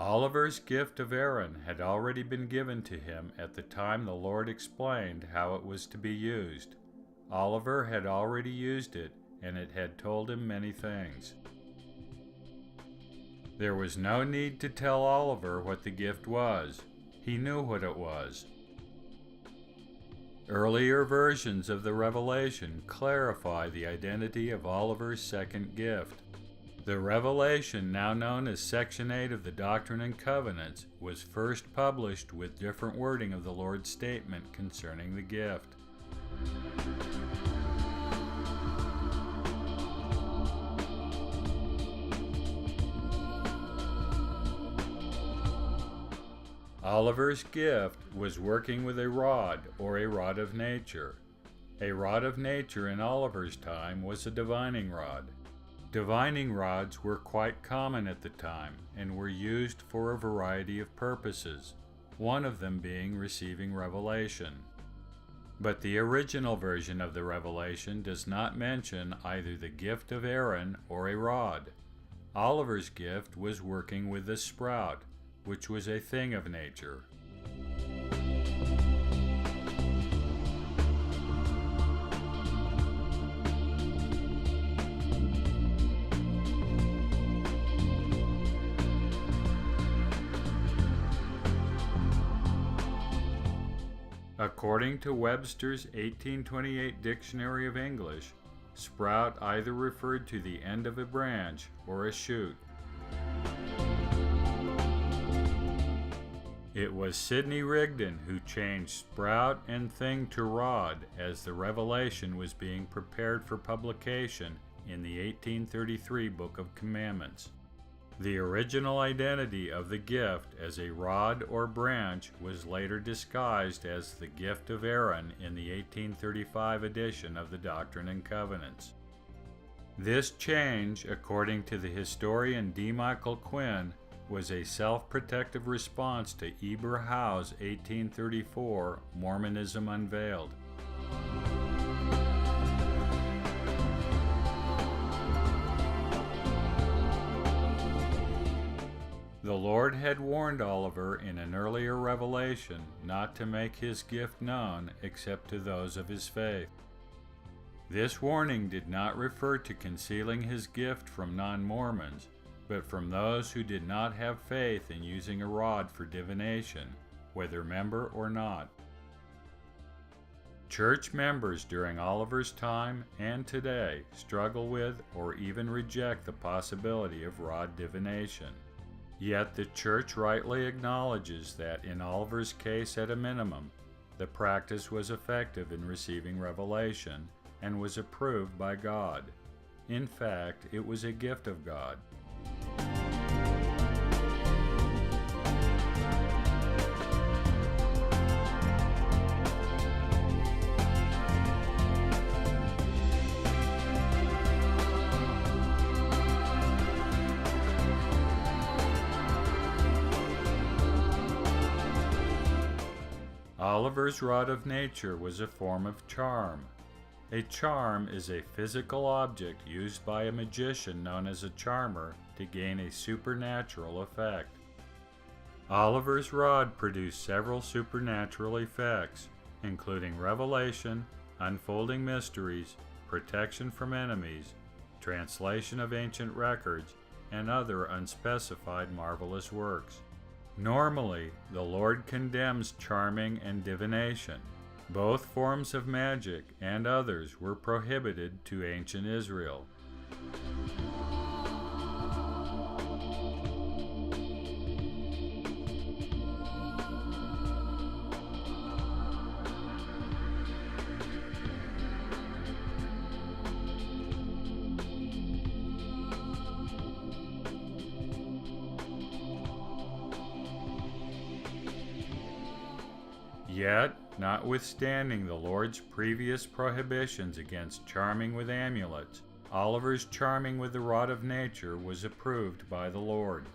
Oliver's gift of Aaron had already been given to him at the time the Lord explained how it was to be used. Oliver had already used it, and it had told him many things. There was no need to tell Oliver what the gift was. He knew what it was. Earlier versions of the revelation clarify the identity of Oliver's second gift. The revelation, now known as Section 8 of the Doctrine and Covenants, was first published with different wording of the Lord's statement concerning the gift. Oliver's gift was working with a rod, or a rod of nature. A rod of nature in Oliver's time was a divining rod. Divining rods were quite common at the time and were used for a variety of purposes, one of them being receiving revelation. But the original version of the revelation does not mention either the gift of Aaron or a rod. Oliver's gift was working with the sprout, which was a thing of nature. According to Webster's 1828 Dictionary of English, sprout either referred to the end of a branch or a shoot. It was Sidney Rigdon who changed sprout and thing to rod as the revelation was being prepared for publication in the 1833 Book of Commandments. The original identity of the gift as a rod or branch was later disguised as the gift of Aaron in the 1835 edition of the Doctrine and Covenants. This change, according to the historian D. Michael Quinn, was a self-protective response to Eber Howe's 1834 Mormonism Unveiled. The Lord had warned Oliver in an earlier revelation not to make his gift known except to those of his faith. This warning did not refer to concealing his gift from non-Mormons, but from those who did not have faith in using a rod for divination, whether member or not. Church members during Oliver's time and today struggle with or even reject the possibility of rod divination. Yet the Church rightly acknowledges that in Oliver's case at a minimum, the practice was effective in receiving revelation and was approved by God. In fact, it was a gift of God. Oliver's rod of nature was a form of charm. A charm is a physical object used by a magician known as a charmer to gain a supernatural effect. Oliver's rod produced several supernatural effects, including revelation, unfolding mysteries, protection from enemies, translation of ancient records, and other unspecified marvelous works. Normally, the Lord condemns charming and divination. Both forms of magic and others were prohibited to ancient Israel. Yet, notwithstanding the Lord's previous prohibitions against charming with amulets, Oliver's charming with the rod of nature was approved by the Lord.